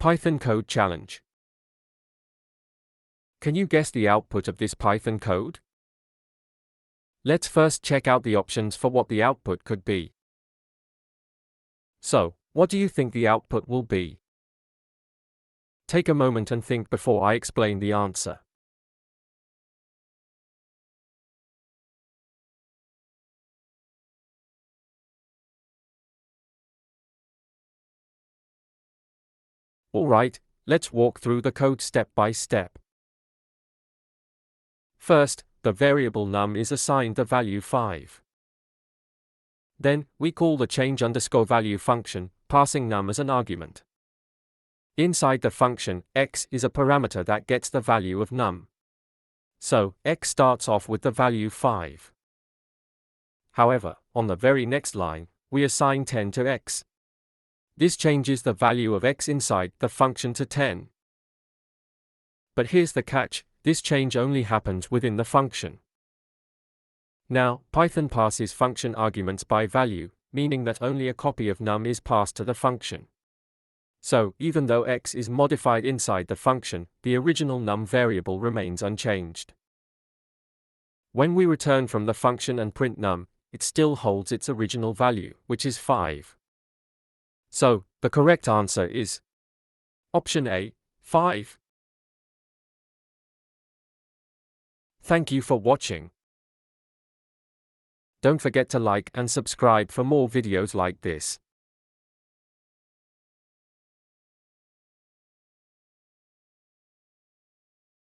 Python code challenge. Can you guess the output of this Python code? Let's first check out the options for what the output could be. So, what do you think the output will be? Take a moment and think before I explain the answer. Alright, let's walk through the code step by step. First, the variable num is assigned the value 5. Then, we call the change_value function, passing num as an argument. Inside the function, x is a parameter that gets the value of num. So, x starts off with the value 5. However, on the very next line, we assign 10 to x. This changes the value of x inside the function to 10. But here's the catch, this change only happens within the function. Now, Python passes function arguments by value, meaning that only a copy of num is passed to the function. So, even though x is modified inside the function, the original num variable remains unchanged. When we return from the function and print num, it still holds its original value, which is 5. So, the correct answer is option A, 5. Thank you for watching. Don't forget to like and subscribe for more videos like this.